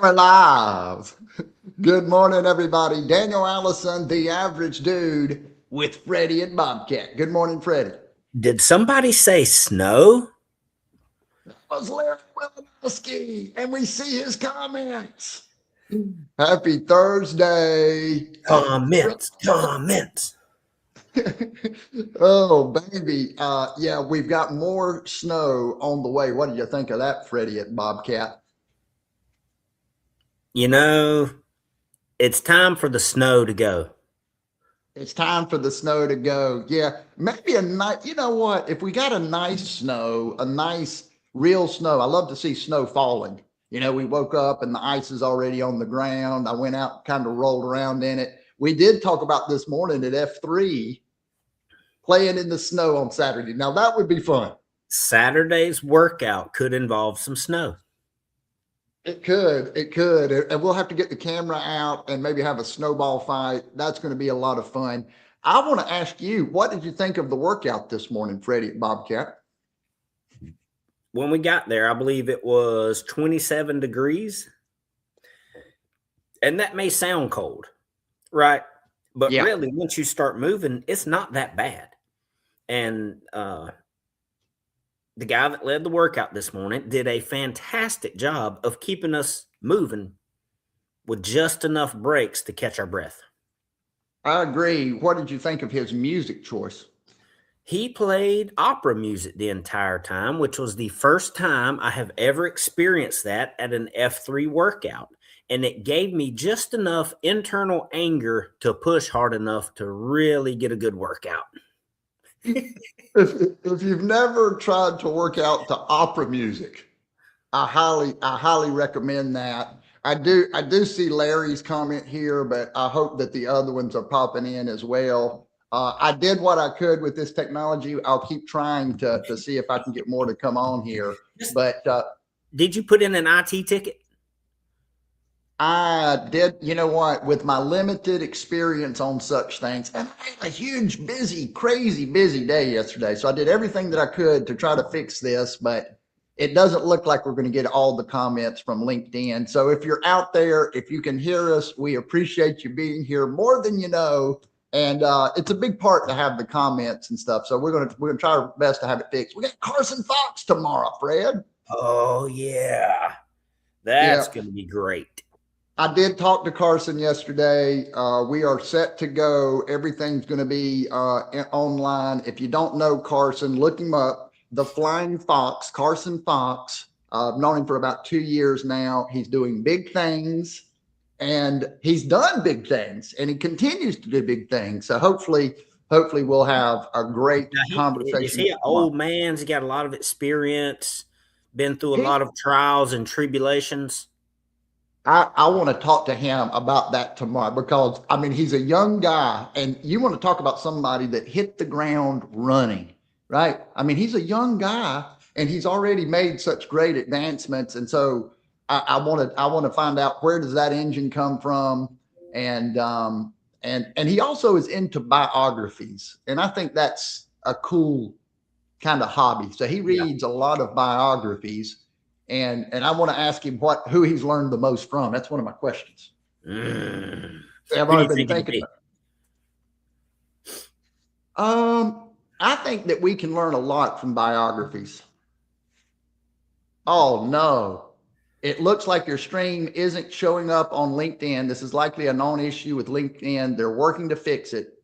We're live. Good morning, everybody. Daniel Allison, the average dude, with Freddie and Bobcat. Good morning, Freddie. Did somebody say snow? That was Larry Willinowski, and we see his comments. Happy Thursday. Comments, comments. Oh, baby. Yeah, we've got more snow on the way. What did you think of that, Freddie and Bobcat? You know, it's time for the snow to go. It's time for the snow to go. Yeah, maybe a nice, you know what? If we got a nice snow, a nice real snow, I love to see snow falling. We woke up and the ice is already on the ground. I went out, kind of rolled around in it. We did talk about this morning at F3 playing in the snow on Saturday. Now that would be fun. Saturday's workout could involve some snow. It could. And we'll have to get the camera out and maybe have a snowball fight. That's going to be a lot of fun. I want to ask you, what did you think of the workout this morning, Freddie and Bobcat? When we got there, I believe it was 27 degrees. And that may sound cold, right? But Yeah. really, once you start moving, it's not that bad. And the guy that led the workout this morning did a fantastic job of keeping us moving with just enough breaks to catch our breath. I agree. What did you think of his music choice? He played opera music the entire time, which was the first time I have ever experienced that at an F3 workout. And it gave me just enough internal anger to push hard enough to really get a good workout. If you've never tried to work out to opera music, I highly recommend that. I do see Larry's comment here, but I hope that the other ones are popping in as well. I did what I could with this technology. I'll keep trying to see if I can get more to come on here. But Did you put in an IT ticket? I did, you know what, with my limited experience on such things, and I had a huge, busy, crazy busy day yesterday. So I did everything that I could to try to fix this, but it doesn't look like we're going to get all the comments from LinkedIn. So if you're out there, if you can hear us, we appreciate you being here more than you know. And it's a big part to have the comments and stuff. So we're gonna try our best to have it fixed. We got Carson Fox tomorrow, Fred. Oh, yeah. That's going to be great. I did talk to Carson yesterday. We are set to go. Everything's going to be online. If you don't know Carson, look him up. The Flying Fox, Carson Fox. I've known him for about 2 years now. He's doing big things, and he's done big things, and he continues to do big things. So hopefully we'll have a great conversation. Is he an old man? He's got a lot of experience, been through a lot of trials and tribulations. I want to talk to him about that tomorrow because I mean he's a young guy, and you want to talk about somebody that hit the ground running, right? I mean he's a young guy and he's already made such great advancements, and so I want to find out where does that engine come from, and he also is into biographies, and I think that's a cool kind of hobby. So he reads a lot of biographies. And I want to ask him who he's learned the most from. That's one of my questions. I've already been thinking about. I think that we can learn a lot from biographies. Oh no. It looks like your stream isn't showing up on LinkedIn. This is likely a known issue with LinkedIn. They're working to fix it.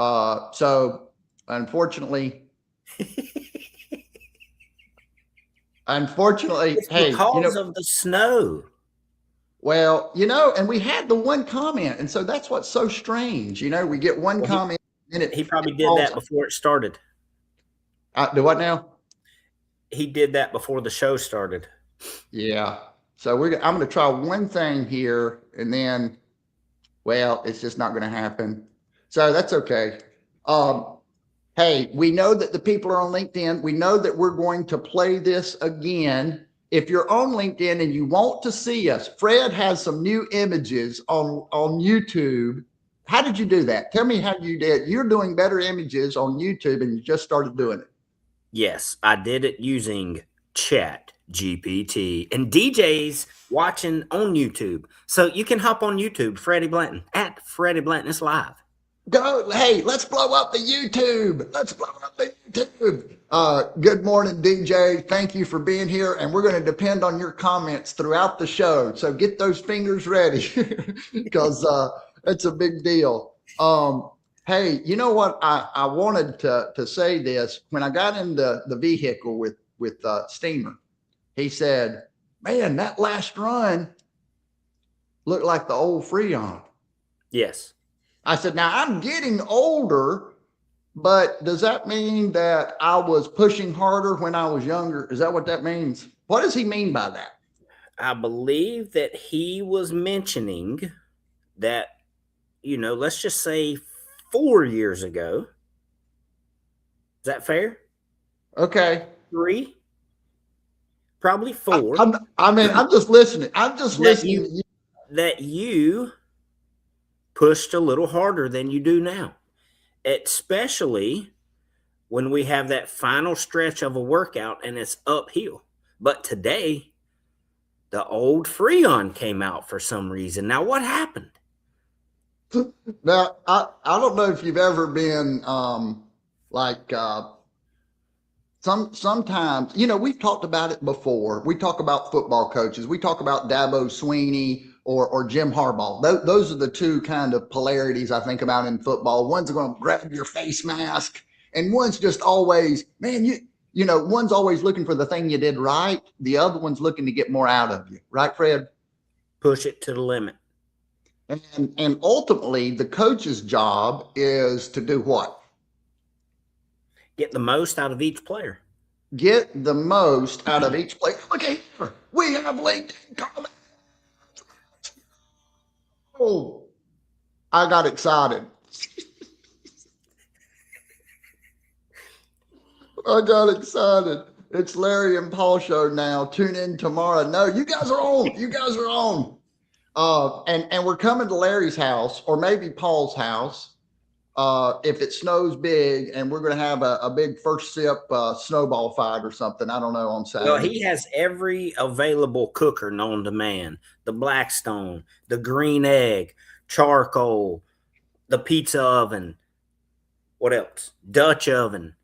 So unfortunately, it's hey, because of the snow. Well, and we had the one comment, and so that's what's so strange. We get one comment, and he probably did that before it started. Do what now? He did that before the show started. Yeah. So I'm going to try one thing here, and then, well, it's just not going to happen. So that's okay. Hey, we know that the people are on LinkedIn. We know that we're going to play this again. If you're on LinkedIn and you want to see us, Fred has some new images on YouTube. How did you do that? Tell me how you did. You're doing better images on YouTube and you just started doing it. Yes, I did it using Chat GPT. And DJ's watching on YouTube. So you can hop on YouTube, Freddie Blanton, at Freddie Blanton. It's live. Go, hey, let's blow up the YouTube. Let's blow up the YouTube. Good morning, DJ. Thank you for being here. And we're going to depend on your comments throughout the show. So get those fingers ready because it's a big deal. Hey, you know what? I wanted to say this. When I got in the vehicle with Steamer, he said, man, that last run looked like the old Freon. Yes. I said, now I'm getting older, but does that mean that I was pushing harder when I was younger? Is that what that means? What does he mean by that? I believe that he was mentioning that, let's just say 4 years ago. Is that fair? Okay. 3? Probably 4. I'm just listening. I'm just listening. That you pushed a little harder than you do now, especially when we have that final stretch of a workout and it's uphill. But today, the old Freon came out for some reason. Now, what happened? Now, I don't know if you've ever been sometimes, we've talked about it before. We talk about football coaches. We talk about Dabo Sweeney or Jim Harbaugh. Those are the two kind of polarities I think about in football. One's going to grab your face mask, and one's just always, man, one's always looking for the thing you did right. The other one's looking to get more out of you. Right, Fred? Push it to the limit. And ultimately, the coach's job is to do what? Get the most out of each player. Get the most out of each player. Look here. We have LinkedIn comments. Oh, I got excited. I got excited. It's Larry and Paul show now. Tune in tomorrow. No, you guys are on. You guys are on. And we're coming to Larry's house or maybe Paul's house if it snows big, and we're going to have a big first sip snowball fight or something. I don't know on Saturday. Well, he has every available cooker known to man: the Blackstone, the green egg, charcoal, the pizza oven. What else? Dutch oven,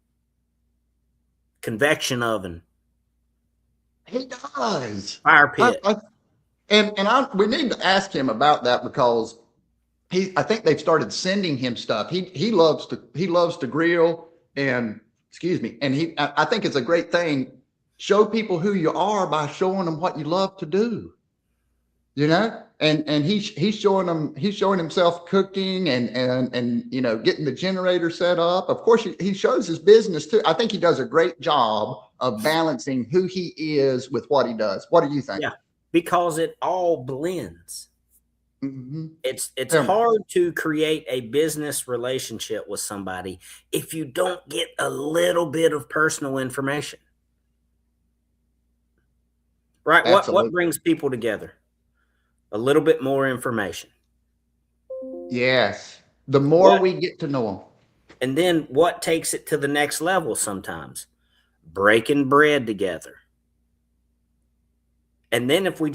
convection oven. He does. Fire pit. We need to ask him about that because I think they've started sending him stuff. He loves to grill and I think it's a great thing. Show people who you are by showing them what you love to do. And he's showing himself cooking and getting the generator set up. Of course, he shows his business too. I think he does a great job of balancing who he is with what he does. What do you think? Yeah, because it all blends. Mm-hmm. It's hard to create a business relationship with somebody if you don't get a little bit of personal information. Right? What brings people together? A little bit more information. Yes. The more we get to know them. And then what takes it to the next level sometimes? Breaking bread together. And then if we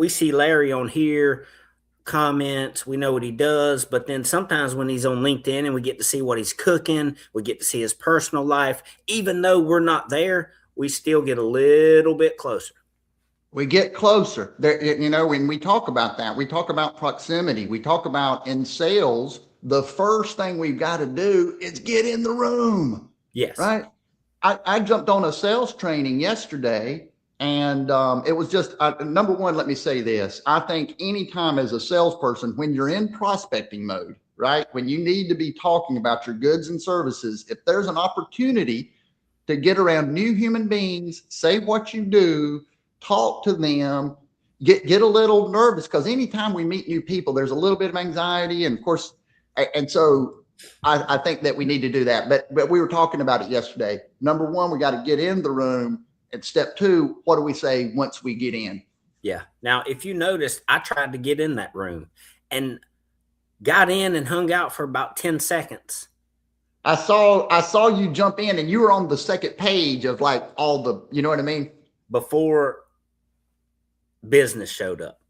see Larry on here, comments, we know what he does, but then sometimes when he's on LinkedIn and we get to see what he's cooking, we get to see his personal life, even though we're not there, we still get a little bit closer. We get closer. When we talk about that, we talk about proximity. We talk about in sales, the first thing we've got to do is get in the room. Yes. Right? I jumped on a sales training yesterday. And it was just, number one, let me say this. I think anytime as a salesperson, when you're in prospecting mode, right, when you need to be talking about your goods and services, if there's an opportunity to get around new human beings, say what you do, talk to them, get a little nervous, because anytime we meet new people, there's a little bit of anxiety. And of course, and so I think that we need to do that. But we were talking about it yesterday. Number one, we got to get in the room. And step two, what do we say once we get in? Yeah. Now, if you noticed, I tried to get in that room and got in and hung out for about 10 seconds. I saw you jump in and you were on the second page of like all the, you know what I mean? before business showed up.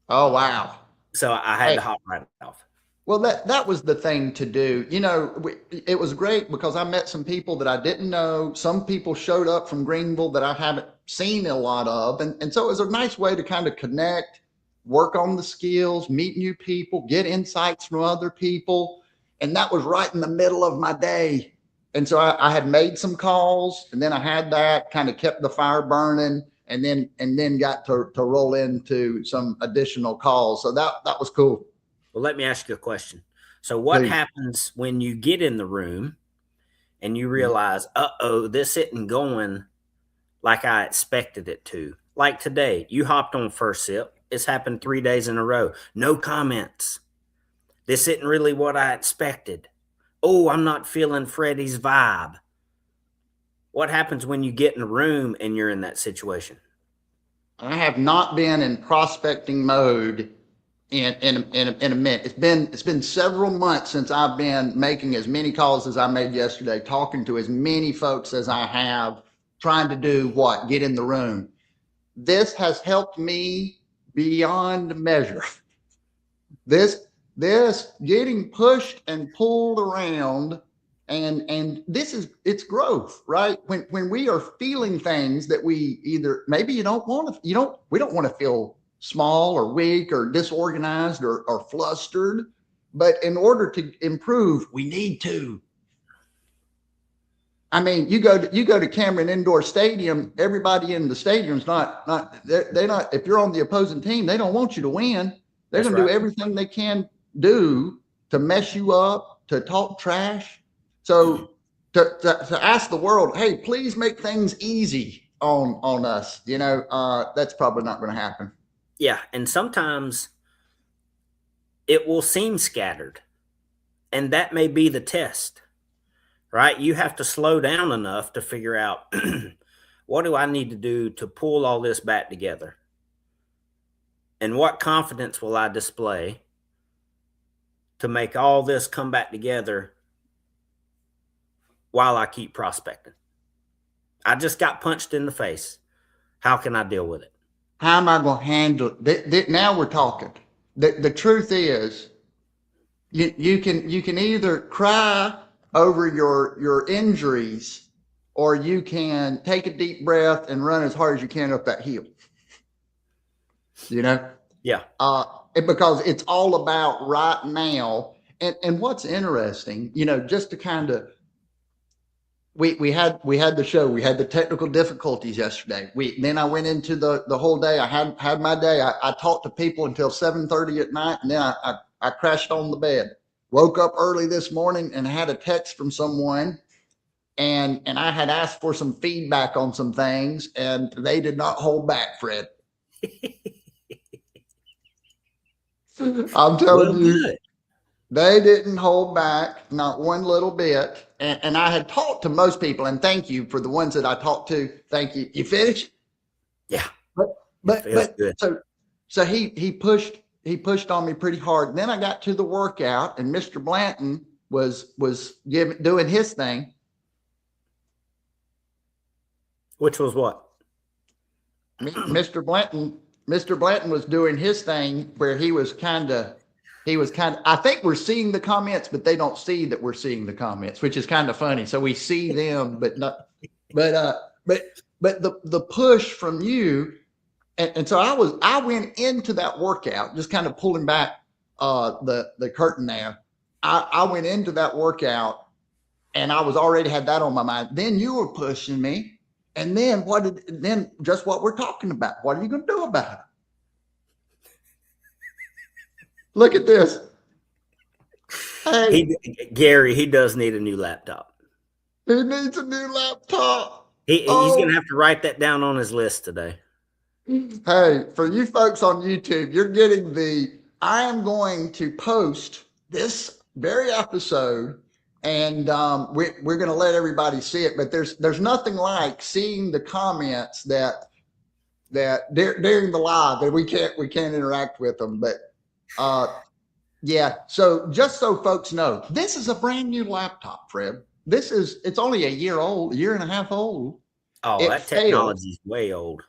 Oh, wow. So I had to Hey, hop right off. well, that was the thing to do. You know, it was great because I met some people that I didn't know. Some people showed up from Greenville that I haven't seen a lot of. And so it was a nice way to kind of connect, work on the skills, meet new people, get insights from other people. And that was right in the middle of my day. And so I had made some calls, and then I had that kind of kept the fire burning, and then got to roll into some additional calls. So that was cool. Well, let me ask you a question. So, what Please. happens when you get in the room and you realize, this isn't going like I expected it to? Like today, you hopped on First Sip. It's happened 3 days in a row. No comments. This isn't really what I expected. Oh, I'm not feeling Freddie's vibe. What happens when you get in a room and you're in that situation? I have not been in prospecting mode in a minute. It's been several months since I've been making as many calls as I made yesterday, talking to as many folks as I have, trying to do what? Get in the room. This has helped me beyond measure. This getting pushed and pulled around, and this is it's growth, right? When we are feeling things that we either maybe you don't want to you don't we don't want to feel small or weak or disorganized or flustered, but in order to improve we need to. I mean, you go to Cameron Indoor Stadium. Everybody in the stadium's not they're not. If you're on the opposing team, they don't want you to win. They're That's going to do right. everything they can do to mess you up, to talk trash. So to ask the world, hey, please make things easy on us. That's probably not going to happen. Yeah. And sometimes it will seem scattered, and that may be the test, right? You have to slow down enough to figure out what do I need to do to pull all this back together? And what confidence will I display to make all this come back together while I keep prospecting? I just got punched in the face. How can I deal with it? How am I going to handle it? Now we're talking. The truth is, you can either cry over your injuries, or you can take a deep breath and run as hard as you can up that hill. You know, Yeah. because it's all about right now. And what's interesting, just to kind of we had the show. We had the technical difficulties yesterday. Then I went into the whole day. I had my day. I talked to people until 7:30 at night, and then I crashed on the bed. Woke up early this morning and had a text from someone, and I had asked for some feedback on some things, and they did not hold back, Fred. I'm Well, telling you, good. they didn't hold back, not one little bit. And I had talked to most people, and thank you for the ones that I talked to. Thank you. You finished? Yeah. But It but feels but good. so he pushed on me pretty hard. And then I got to the workout, and Mr. Blanton was doing his thing. Which was what? Mr. Blanton was doing his thing where he was kind of I think we're seeing the comments, but they don't see that we're seeing the comments, which is kind of funny. So we see them, but not but the push from you. And so I went into that workout, just kind of pulling back the curtain there. I went into that workout, and I was already had that on my mind. Then you were pushing me, and then just what we're talking about. What are you going to do about it? Look at this. Hey, Gary, he does need a new laptop. he needs a new laptop. He's going to Oh, have to write that down on his list today. hey, for you folks on YouTube, you're getting I am going to post this very episode, and we're going to let everybody see it. But there's nothing like seeing the comments that during the live that we can't interact with them. But yeah, so just so folks know, this is a brand new laptop, Fred. It's only a year old, a year and a half old. Oh, It that failed. technology's way old.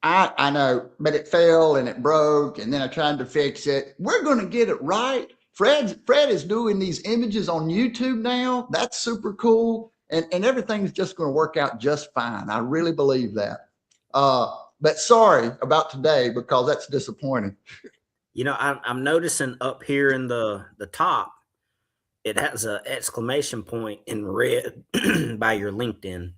I know, but it fell and it broke, and then I tried to fix it. We're going to get it right. Fred is doing these images on YouTube now. That's super cool, and everything's just going to work out just fine. I really believe that. But sorry about today because that's disappointing. You know, I'm noticing up here in the top, it has a exclamation point in red by your LinkedIn.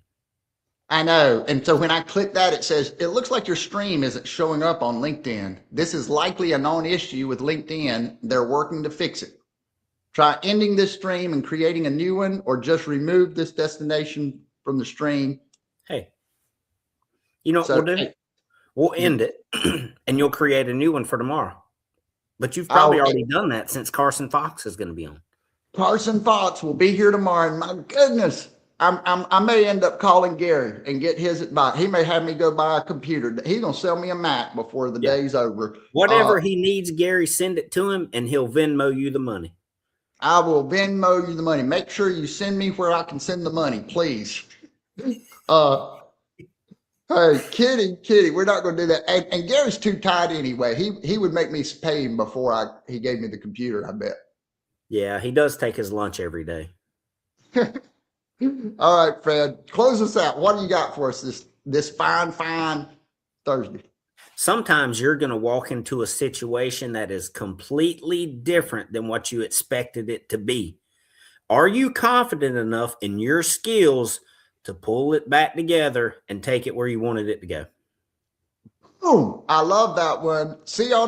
I know. And so when I click that, it says, it looks like your stream isn't showing up on LinkedIn. This is likely a known issue with LinkedIn. They're working to fix it. Try ending this stream and creating a new one, or just remove this destination from the stream. Hey, you know what we'll So, do? hey, We'll end it and you'll create a new one for tomorrow. But you've probably I'll, already done that since Carson Fox is going to be on. Carson Fox will be here tomorrow. And my goodness, I may end up calling Gary and get his advice. He may have me go buy a computer. He's going to sell me a Mac before the Yeah. day's over. Whatever he needs, Gary, send it to him and he'll Venmo you the money. I will Venmo you the money. Make sure you send me where I can send the money, please. Hey, Kitty, we're not going to do that. And Gary's too tight anyway. He would make me pay him before he gave me the computer, I bet. Yeah, he does take his lunch every day. All right, Fred, close us out. What do you got for us this fine Thursday? Sometimes you're going to walk into a situation that is completely different than what you expected it to be. Are you confident enough in your skills to pull it back together and take it where you wanted it to go? Boom. I love that one. See y'all